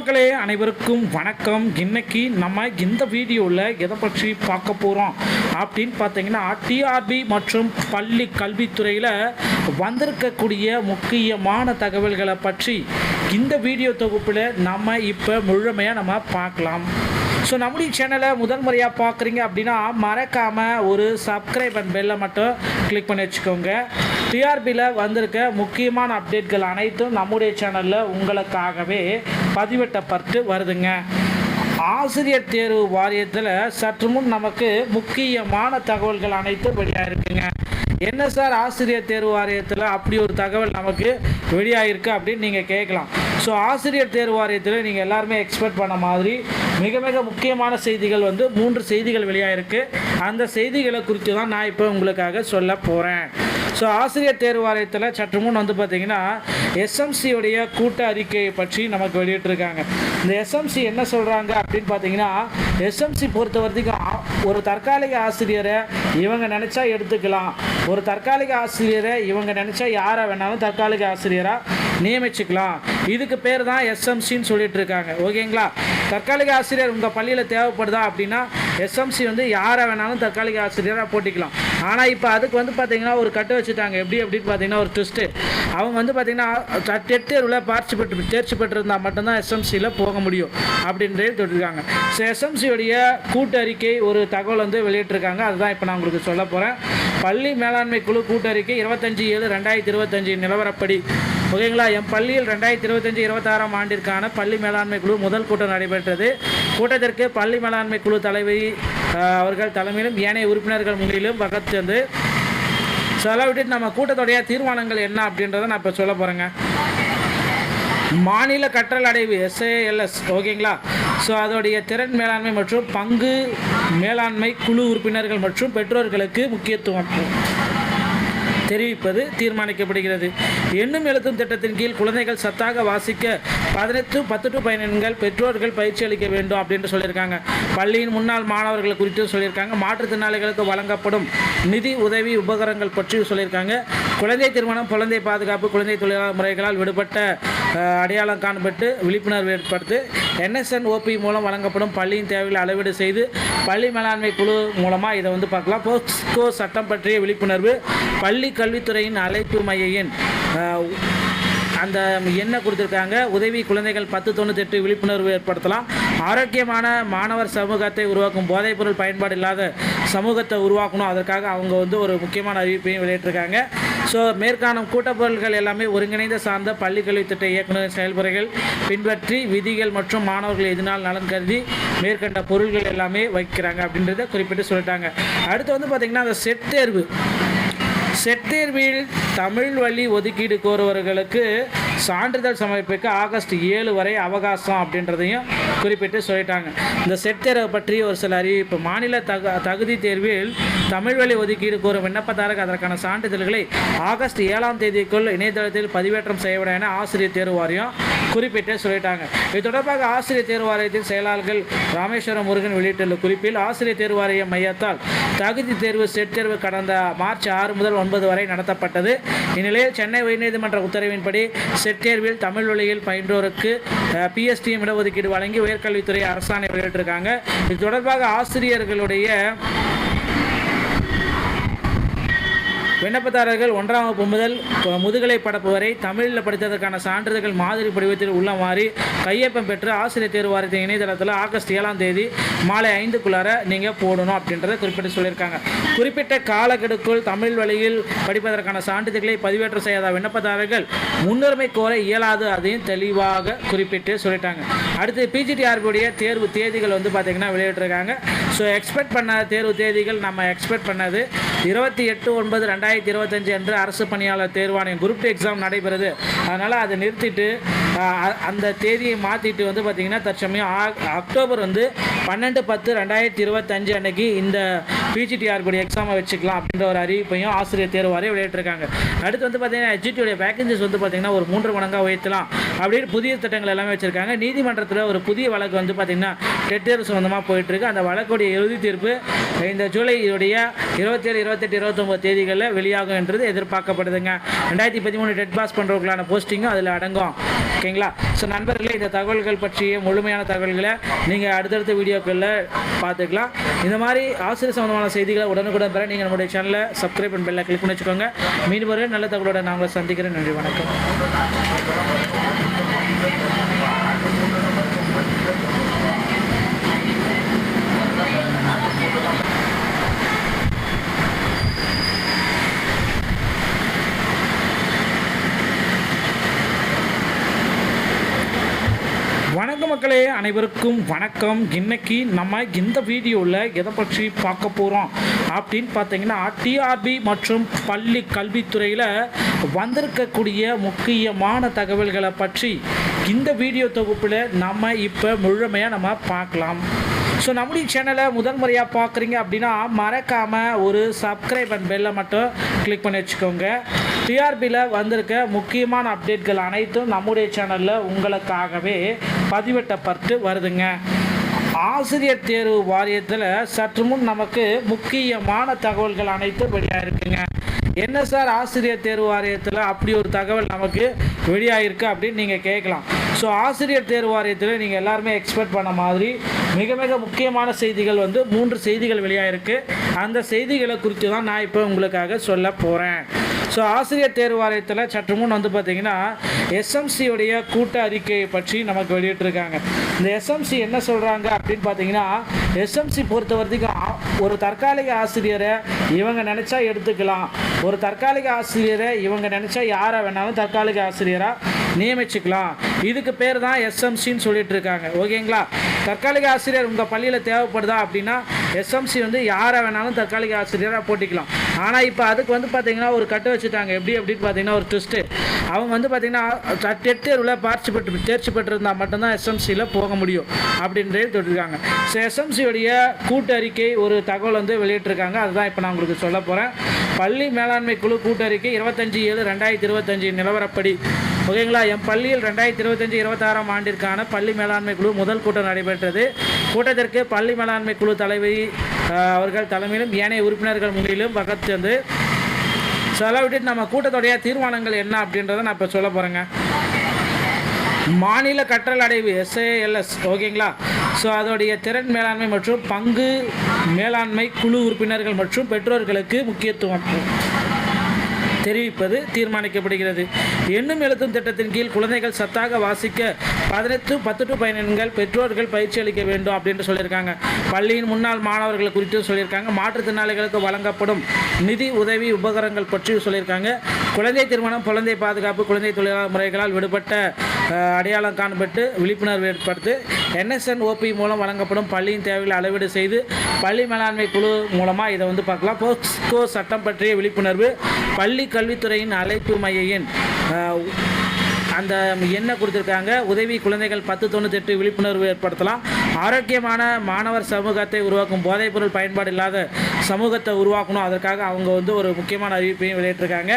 மக்களே அனைவருக்கும் வணக்கம். இன்னைக்கு நம்ம இந்த வீடியோவில் எதை பற்றி பார்க்க போகிறோம் அப்படின்னு பார்த்தீங்கன்னா, டிஆர்பி மற்றும் பள்ளி கல்வித்துறையில் வந்திருக்கக்கூடிய முக்கியமான தகவல்களை பற்றி இந்த வீடியோ தொகுப்பில் நம்ம இப்போ முழுமையாக நம்ம பார்க்கலாம். ஸோ நம்முடைய சேனலை முதல் முறையாக பார்க்குறீங்க அப்படின்னா மறக்காமல் ஒரு சப்ஸ்கிரைப் அண்ட் பெல்லை மட்டும் கிளிக் பண்ணி வச்சுக்கோங்க. டிஆர்பியில் வந்திருக்க முக்கியமான அப்டேட்கள் அனைத்தும் நம்முடைய சேனலில் உங்களுக்காகவே பதிவிட்டப்பட்டு வருதுங்க. ஆசிரியர் தேர்வு வாரியத்தில் சற்று முன் நமக்கு முக்கியமான தகவல்கள் அனைத்தும் வெளியாக இருக்குங்க. என்ன சார் ஆசிரியர் தேர்வு வாரியத்தில் அப்படி ஒரு தகவல் நமக்கு வெளியாகிருக்கு அப்படின்னு நீங்கள் கேட்கலாம். ஸோ ஆசிரியர் தேர்வு வாரியத்தில் நீங்கள் எல்லாருமே எக்ஸ்பெக்ட் பண்ண மாதிரி மிக மிக முக்கியமான செய்திகள் 3 செய்திகள் வெளியாகிருக்கு. அந்த செய்திகளை குறித்து தான் நான் இப்போ உங்களுக்காக சொல்ல போகிறேன். ஸோ ஆசிரியர் தேர்வு வாரியத்தில் சற்று முன் பார்த்திங்கன்னா எஸ்எம்சியுடைய கூட்ட அறிக்கையை பற்றி நமக்கு வெளியிட்டிருக்காங்க. இந்த எஸ்எம்சி என்ன சொல்கிறாங்க அப்படின்னு பார்த்தீங்கன்னா, எஸ்எம்சி பொறுத்த வரைக்கும் ஒரு தற்காலிக ஆசிரியரை இவங்க நினச்சா எடுத்துக்கலாம், ஒரு தற்காலிக ஆசிரியரை இவங்க நினச்சா யாரை வேணாலும் தற்காலிக ஆசிரியராக நியமிச்சுக்கலாம். இதுக்கு பேர் தான் எஸ்எம்சின்னு சொல்லிட்டு இருக்காங்க. ஓகேங்களா? தற்காலிக ஆசிரியர் உங்கள் பள்ளியில் தேவைப்படுதா அப்படின்னா எஸ்எம்சி யாரை வேணாலும் தற்காலிக ஆசிரியராக போட்டிக்கலாம். ஆனால் இப்போ அதுக்கு பார்த்தீங்கன்னா ஒரு கட்டு வச்சுட்டாங்க. எப்படி அப்படின்னு பார்த்தீங்கன்னா ஒரு ட்விஸ்ட்டு. அவங்க பார்த்தீங்கன்னா டெட் தேர்வில் தேர்ச்சி பெற்றிருந்தால் மட்டும்தான் எஸ்எம்சியில் போக முடியும் அப்படின்றே தொட்டிருக்காங்க. ஸோ எஸ்எம்சியோடைய கூட்டறிக்கை ஒரு தகவல் வெளியிட்டிருக்காங்க. அதுதான் இப்போ நான் உங்களுக்கு சொல்ல போகிறேன். பள்ளி மேலாண்மை குழு கூட்டறிக்கை 25/7/2025 நிலவரப்படி. ஓகேங்களா? என் பள்ளியில் 2025-26 ஆண்டிற்கான பள்ளி மேலாண்மை குழு முதல் கூட்டம் நடைபெற்றது. கூட்டத்திற்கு பள்ளி மேலாண்மை குழு தலைவி அவர்கள் தலைமையிலும் ஏனைய உறுப்பினர்கள் முன்னிலும் வகுத்து செலவிட்டு நம்ம கூட்டத்துடைய தீர்மானங்கள் என்ன அப்படின்றத நான் இப்போ சொல்ல போகிறேங்க. மாநில கற்றல் அடைவு SALS. ஓகேங்களா? ஸோ அதோடைய திறன் மேலாண்மை மற்றும் பங்கு மேலாண்மை குழு உறுப்பினர்கள் மற்றும் பெற்றோர்களுக்கு முக்கியத்துவம் தெரிவிப்பது தீர்மானிக்கப்படுகிறது. எண்ணும் எழுத்தும் திட்டத்தின் கீழ் குழந்தைகள் சத்தாக வாசிக்க 10 to 15 பெற்றோர்கள் பயிற்சி அளிக்க வேண்டும் அப்படின்னு சொல்லியிருக்காங்க. பள்ளியின் முன்னாள் மாணவர்கள் குறித்து சொல்லியிருக்காங்க. மாற்றுத்திறனாளிகளுக்கு வழங்கப்படும் நிதி உதவி உபகரணங்கள் பற்றி சொல்லியிருக்காங்க. குழந்தை திருமணம், குழந்தை பாதுகாப்பு, குழந்தை தொழிலாளர் முறைகளால் விடுபட்ட அடையாளம் காணப்பட்டு விழிப்புணர்வு ஏற்படுத்து. NSNOP மூலம் வழங்கப்படும் பள்ளியின் தேவைகளை அளவீடு செய்து பள்ளி மேலாண்மை குழு மூலமாக இதை பார்க்கலாம். போஸ்கோ சட்டம் பற்றிய விழிப்புணர்வு. பள்ளி கல்வித்துறையின் அழைப்பு மையின் அந்த என்ன கொடுத்துருக்காங்க. உதவி குழந்தைகள் 1098 விழிப்புணர்வு ஏற்படுத்தலாம். ஆரோக்கியமான மாணவர் சமூகத்தை உருவாக்கும், போதைப்பொருள் பயன்பாடு இல்லாத சமூகத்தை உருவாக்கணும். அதற்காக அவங்க ஒரு முக்கியமான அறிவிப்பையும் வெளியிட்டிருக்காங்க. ஸோ மேற்காணும் கூட்டப்பொருள்கள் எல்லாமே ஒருங்கிணைந்த சார்ந்த பள்ளி கல்வித்திட்ட இயக்குநரின் செயல்முறைகள் பின்பற்றி விதிகள் மற்றும் மாணவர்கள் எதினால் நலன் கருதி மேற்கண்ட பொருள்கள் எல்லாமே வைக்கிறாங்க அப்படின்றத குறிப்பிட்டு சொல்லிட்டாங்க. அடுத்து பார்த்திங்கன்னா அந்த செட் தேர்வில் தமிழ் வழி ஒதுக்கீடு கோருவர்களுக்கு சான்றிதழ் சமர்ப்பிக்க ஆகஸ்ட் 7 வரை அவகாசம் அப்படின்றதையும் குறிப்பிட்டு சொல்லிட்டாங்க. இந்த செட் தேர்வை பற்றி ஒரு சில அறிவிப்பு. மாநில தகுதி தேர்வில் தமிழ் வழி ஒதுக்கீடு கோரும் விண்ணப்பதாரர்கள் அதற்கான சான்றிதழ்களை ஆகஸ்ட் 7ஆம் தேதிக்குள் இணையதளத்தில் பதிவேற்றம் செய்யப்பட என ஆசிரியர் தேர்வு வாரியம் குறிப்பிட்டு சொல்லிட்டாங்க. இது தொடர்பாக ஆசிரியர் தேர்வு வாரியத்தின் செயலாளர்கள் ராமேஸ்வரம் முருகன் வெளியிட்டுள்ள குறிப்பில், ஆசிரியர் தேர்வு வாரிய மையத்தால் தகுதி தேர்வு செட் தேர்வு கடந்த மார்ச் 6 முதல் 9 வரை நடத்தப்பட்டது. இந்நிலையில் சென்னை உயர்நீதிமன்ற உத்தரவின்படி செட் தேர்வில் தமிழ் வழியில் பயின்றோருக்கு PSTM இடஒதுக்கீடு வழங்கி உயர்கல்வித்துறை அரசாணை வெளியிட்டிருக்காங்க. இது தொடர்பாக ஆசிரியர்களுடைய விண்ணப்பதாரர்கள் 1ஆம் வகுப்பு முதல் முதுகலை படப்பு வரை தமிழில் படித்ததற்கான சான்றிதழ்கள் மாதிரி படிவத்தில் உள்ள மாதிரி கையொப்பம் பெற்று ஆசிரியர் தேர்வு வாரியத்தின் இணையதளத்தில் ஆகஸ்ட் 7ஆம் தேதி மாலை 5க்குள்ளார நீங்கள் போடணும் அப்படின்றத குறிப்பிட்டு சொல்லியிருக்காங்க. குறிப்பிட்ட காலக்கெடுக்குள் தமிழ் வழியில் படிப்பதற்கான சான்றிதழ்களை பதிவேற்றம் செய்யாத விண்ணப்பதாரர்கள் முன்னுரிமை கோர இயலாது, அதையும் தெளிவாக குறிப்பிட்டு சொல்லிட்டாங்க. அடுத்து PGTRB தேர்வு தேதிகள் பார்த்திங்கன்னா வெளியிட்டிருக்காங்க. ஸோ எக்ஸ்பெக்ட் பண்ண தேர்வு தேதிகள் நம்ம எக்ஸ்பெக்ட் பண்ணது 28/9/2025 அன்று அரசு பணியாளர் தேர்வாணையம் குரூப் 2 எக்ஸாம் நடைபெறுது. அதனால் அதை நிறுத்திட்டு அந்த தேதியை மாற்றிட்டு பார்த்திங்கன்னா தற்சமயம் அக்டோபர் 12/10/2025 அன்னைக்கு இந்த PGTRB எக்ஸாமை வச்சுக்கலாம் அப்படின்ற ஒரு அறிவிப்பையும் ஆசிரியர் தேர்வு வாரியம் வெளியிட்டிருக்காங்க. அடுத்து பார்த்திங்கன்னா HGT வேகன்சிஸ் பார்த்திங்கன்னா ஒரு 3 மடங்காக உயர்த்தலாம் அப்படின்னு புதிய திட்டங்கள் எல்லாமே வச்சுருக்காங்க. நீதிமன்றத்தில் ஒரு புதிய வழக்கு பார்த்திங்கன்னா டெட் தேர்வு சம்பந்தமாக போயிட்டுருக்கு. அந்த வழக்குடைய இறுதி தீர்ப்பு இந்த ஜூலை 27, 28, 29 தேதிகளில் வெளியாகும் என்றது எதிர்பார்க்கப்படுதுங்க. 2013 டெட் பாஸ் பண்ணுறவங்களான போஸ்டிங்கும் அதில் அடங்கும். ஓகேங்களா? ஸோ நண்பர்களே, இந்த தகவல்கள் பற்றிய முழுமையான தகவல்களை நீங்கள் அடுத்தடுத்த வீடியோக்களில் பார்த்துக்கலாம். இந்த மாதிரி ஆசிரியர் சம்பந்தமான செய்திகளை உடனுக்குடன் பெற நீங்கள் நம்முடைய சேனலை சப்ஸ்கிரைப் பண்ணி பெல்லை கிளிக் பண்ணி வச்சுக்கோங்க. மீண்டும் ஒரு நல்ல தகவலோட நான் உங்களை சந்திக்கிறேன். நன்றி, வணக்கம். வணக்கம் மக்களே, அனைவருக்கும் வணக்கம். இன்னைக்கு நம்ம இந்த வீடியோவில் எதை பற்றி பார்க்க போகிறோம் அப்படின்னு பார்த்தீங்கன்னா, டிஆர்பி மற்றும் பள்ளி கல்வித்துறையில் வந்திருக்கக்கூடிய முக்கியமான தகவல்களை பற்றி இந்த வீடியோ தொகுப்பில் நம்ம இப்போ முழுமையாக நம்ம பார்க்கலாம். ஸோ நம்முடைய சேனலை முதல் முறையாக பார்க்குறீங்க அப்படின்னா மறக்காமல் ஒரு சப்ஸ்கிரைப் அண்ட் பெல்லை மட்டும் கிளிக் பண்ணி வச்சுக்கோங்க. டிஆர்பியில் வந்திருக்க முக்கியமான அப்டேட்கள் அனைத்தும் நம்முடைய சேனலில் உங்களுக்காகவே பதிவிட்டப்பட்டு வருதுங்க. ஆசிரியர் தேர்வு வாரியத்தில் சற்று முன் நமக்கு முக்கியமான தகவல்கள் அனைத்தும் வெளியாக இருக்குங்க. என்ன சார், ஆசிரியர் தேர்வு வாரியத்தில் அப்படி ஒரு தகவல் நமக்கு வெளியாகிருக்கு அப்படின்னு நீங்கள் கேட்கலாம். ஸோ ஆசிரியர் தேர்வு வாரியத்தில் நீங்கள் எல்லாருமே எக்ஸ்பெக்ட் பண்ண மாதிரி மிக மிக முக்கியமான செய்திகள் 3 செய்திகள் வெளியாகிருக்கு. அந்த செய்திகளை குறித்து தான் நான் இப்போ உங்களுக்காக சொல்ல போகிறேன். ஸோ ஆசிரியர் தேர்வு வாரியத்தில் சற்று முன் பார்த்திங்கன்னா எஸ்எம்சியோடைய கூட்ட அறிக்கையை பற்றி நமக்கு வெளியிட்டிருக்காங்க. இந்த எஸ்எம்சி என்ன சொல்கிறாங்க அப்படின்னு பார்த்தீங்கன்னா, எஸ்எம்சி பொறுத்த வரைக்கும் ஒரு தற்காலிக ஆசிரியரை இவங்க நினச்சா எடுத்துக்கலாம், ஒரு தற்காலிக ஆசிரியரை இவங்க நினச்சா யாரை வேணாலும் தற்காலிக ஆசிரியராக நியமிச்சுக்கலாம். இதுக்கு பேர் தான் எஸ்எம்சின்னு சொல்லிட்டு இருக்காங்க. ஓகேங்களா? தற்காலிக ஆசிரியர் உங்கள் பள்ளியில் தேவைப்படுதா அப்படின்னா எஸ்எம்சி யாரை வேணாலும் தற்காலிக ஆசிரியராக போட்டிக்கலாம். ஆனால் இப்போ அதுக்கு பார்த்தீங்கன்னா ஒரு கட்டு வச்சுட்டாங்க. எப்படி அப்படின்னு பார்த்தீங்கன்னா ஒரு ட்விஸ்ட்டு. அவங்க பார்த்தீங்கன்னா டெட் தேர்வில் தேர்ச்சி பெற்றிருந்தால் மட்டும்தான் எஸ்எம்சியில் போக முடியும் அப்படின்றது சொல்லியிருக்காங்க. ஸோ எஸ்எம்சியோடைய கூட்டறிக்கை ஒரு தகவல் வெளியிட்டிருக்காங்க. அதுதான் இப்போ நான் உங்களுக்கு சொல்ல போகிறேன். பள்ளி மேலாண்மை குழு கூட்டறிக்கை 25/7/2025 நிலவரப்படி. ஓகேங்களா? என் பள்ளியில் 2025-26 ஆண்டிற்கான பள்ளி மேலாண்மை குழு முதல் கூட்டம் நடைபெற்றது. கூட்டத்திற்கு பள்ளி மேலாண்மை குழு தலைவி அவர்கள் தலைமையிலும் ஏனைய உறுப்பினர்கள் முன்னிலும் பக்கத்து செலவிட்டு நம்ம கூட்டத்துடைய தீர்மானங்கள் என்ன அப்படின்றத நான் இப்போ சொல்ல போகிறேங்க. மாநில கற்றல் அடைவு SALS, ஓகேங்களா? ஸோ அதோடைய திறன் மேலாண்மை மற்றும் பங்கு மேலாண்மை குழு உறுப்பினர்கள் மற்றும் பெற்றோர்களுக்கு முக்கியத்துவம் தெரிவிப்பது தீர்மானிக்கப்படுகிறது. எண்ணும் எழுத்தும் திட்டத்தின் கீழ் குழந்தைகள் சத்தாக வாசிக்க 10-15 பெற்றோர்கள் பயிற்சி அளிக்க வேண்டும் அப்படின்னு சொல்லியிருக்காங்க. பள்ளியின் முன்னாள் மாணவர்கள் குறித்து சொல்லியிருக்காங்க. மாற்றுத்திறனாளிகளுக்கு வழங்கப்படும் நிதி உதவி உபகரணங்கள் பற்றி சொல்லியிருக்காங்க. குழந்தை திருமணம், குழந்தை பாதுகாப்பு, குழந்தை தொழிலாளர் முறைகளால் விடுபட்ட அடையாளம் காணப்பட்டு விழிப்புணர்வு ஏற்படுத்து. NSNOP மூலம் வழங்கப்படும் பள்ளியின் தேவைகளை அளவீடு செய்து பள்ளி மேலாண்மை குழு மூலமாக இதை பார்க்கலாம். போஸ்கோ சட்டம் பற்றிய விழிப்புணர்வு. பள்ளி கல்வித்துறையின் அழைப்பு மையின் அந்த என்ன கொடுத்துருக்காங்க. உதவி குழந்தைகள் 1098 விழிப்புணர்வு ஏற்படுத்தலாம். ஆரோக்கியமான மாணவர் சமூகத்தை உருவாக்கும், போதைப்பொருள் பயன்பாடு இல்லாத சமூகத்தை உருவாக்கணும். அதற்காக அவங்க ஒரு முக்கியமான அறிவிப்பையும் வெளியிட்டிருக்காங்க.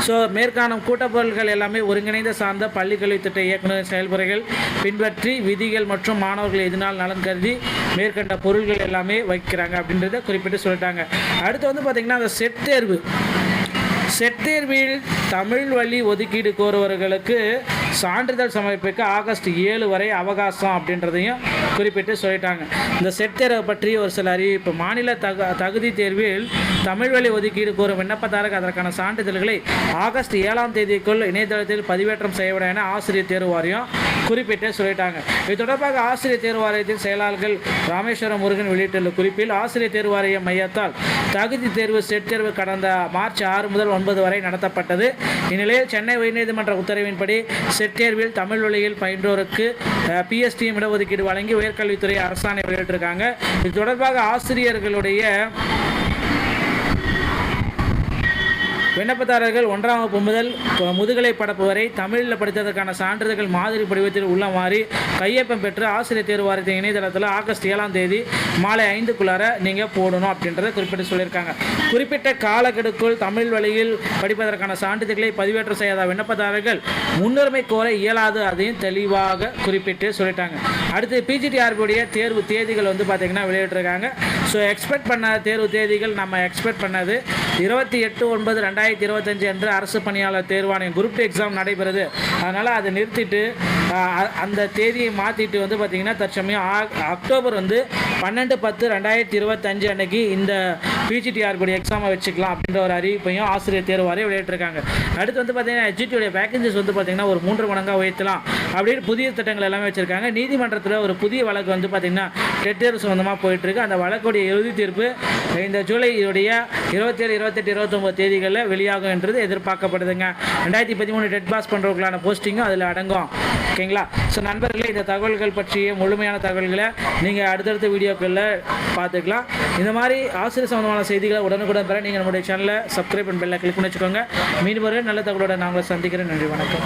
ஸோ மேற்காணும் கூட்டப்பொருள்கள் எல்லாமே ஒருங்கிணைந்த சார்ந்த பள்ளி கல்வி திட்ட இயக்குநர் செயல்முறைகள் பின்பற்றி விதிகள் மற்றும் மாணவர்கள் எதினால் நலன் கருதி மேற்கண்ட பொருள்கள் எல்லாமே வைக்கிறாங்க அப்படின்றத குறிப்பிட்டு சொல்லிட்டாங்க. அடுத்து பார்த்திங்கன்னா அந்த செட் தேர்வில் தமிழ் வழி ஒதுக்கீடு கோருவர்களுக்கு சான்றிதழ் சமர்ப்பிக்க ஆகஸ்ட் 7 வரை அவகாசம் அப்படின்றதையும் குறிப்பிட்டு சொல்லிட்டாங்க. இந்த செட் தேர்வை பற்றி ஒரு சில அறிவிப்பு. மாநில தகுதி தேர்வில் தமிழ் வழி ஒதுக்கீடு கோரும் விண்ணப்பதாரருக்கு அதற்கான சான்றிதழ்களை ஆகஸ்ட் 7ஆம் தேதிக்குள் இணையதளத்தில் பதிவேற்றம் செய்யப்படும் என ஆசிரியர் தேர்வு வாரியம் குறிப்பிட்டு சொல்லிட்டாங்க. இது தொடர்பாக ஆசிரியர் தேர்வு வாரியத்தின் செயலாளர்கள் ராமேஸ்வரம் முருகன் வெளியிட்டுள்ள குறிப்பில், ஆசிரியர் தேர்வு வாரிய மையத்தால் தகுதி தேர்வு செட் தேர்வு கடந்த மார்ச் 6 முதல் 9 வரை நடத்தப்பட்டது. இந்நிலையில் சென்னை உயர்நீதிமன்ற உத்தரவின்படி செட் தேர்வில் தமிழ் வழியில் பயின்றோருக்கு PSTM இடஒதுக்கீடு வழங்கி உயர்கல்வித்துறை அரசாணை வெளியிட்டிருக்காங்க. இது தொடர்பாக ஆசிரியர்களுடைய விண்ணப்பதாரர்கள் 1ஆம் வகுப்பு முதல் முதுகலை படப்பு வரை தமிழில் படித்ததற்கான சான்றிதழ்கள் மாதிரி படிவத்தில் உள்ள மாதிரி கையொப்பம் பெற்று ஆசிரியர் தேர்வு வாரியத்தின் இணையதளத்தில் ஆகஸ்ட் 7ஆம் தேதி மாலை 5க்குள்ளார நீங்கள் போடணும் அப்படின்றத குறிப்பிட்டு சொல்லியிருக்காங்க. குறிப்பிட்ட காலக்கெடுக்குள் தமிழ் வழியில் படிப்பதற்கான சான்றிதழ்களை பதிவேற்றம் செய்யாத விண்ணப்பதாரர்கள் முன்னுரிமை கோர இயலாது, அதையும் தெளிவாக குறிப்பிட்டு சொல்லிட்டாங்க. அடுத்து PGTRB தேர்வு தேதிகள் பார்த்திங்கன்னா வெளியிட்டிருக்காங்க. ஸோ எக்ஸ்பெக்ட் பண்ண தேர்வு தேதிகள் நம்ம எக்ஸ்பெக்ட் பண்ணது 28/9/2025 2025 அன்று அரசு பணியாளர் தேர்வாணையம் குரூப் எக்ஸாம் நடைபெறுது. அதனால் அதை நிறுத்திட்டு அந்த தேதியை மாற்றிட்டு வந்து பார்த்திங்கன்னா தற்சமயம் அக்டோபர் 12/10/2025 அன்னைக்கு இந்த பிஜிடிஆர் எக்ஸாமை வச்சுக்கலாம் அப்படின்ற ஒரு அறிவிப்பையும் ஆசிரியர் தேர்வு வாரியம் வெளியிட்டிருக்காங்க. அடுத்து வந்து பார்த்திங்கன்னா எஜிடியோடைய வேகன்சிஸ் வந்து பார்த்திங்கன்னா ஒரு 3 மடங்காக உயர்த்தலாம் அப்படின்னு புதிய திட்டங்கள் எல்லாமே வச்சுருக்காங்க. நீதிமன்றத்தில் ஒரு புதிய வழக்கு வந்து பார்த்திங்கன்னா டெட் தேர்வு சம்மந்தமாக போயிட்டுருக்கு. அந்த வழக்குடைய இறுதி தீர்ப்பு இந்த ஜூலை 27, 28, 29 தேதிகளில் வெளியாகும் என்றது எதிர்பார்க்கப்படுதுங்க. 2013 டெட் பாஸ் பண்ணுறவங்களான போஸ்டிங்கும் அதில் அடங்கும். ஓகேங்களா? ஸோ நண்பர்களே, இந்த தகவல்கள் பற்றிய முழுமையான தகவல்களை நீங்கள் அடுத்தடுத்த வீடியோக்களில் பார்த்துக்கலாம். இந்த மாதிரி ஆசிரியர் சம்பந்தமான செய்திகளை உடனுக்குடன் பெற நீங்கள் நம்முடைய சேனலை சப்ஸ்கிரைப் பண்ணி பெல்லை கிளிக் பண்ணி வச்சுக்கோங்க. மீண்டும் ஒரு நல்ல தகவலோட நான் உங்களை சந்திக்கிறேன். நன்றி, வணக்கம்.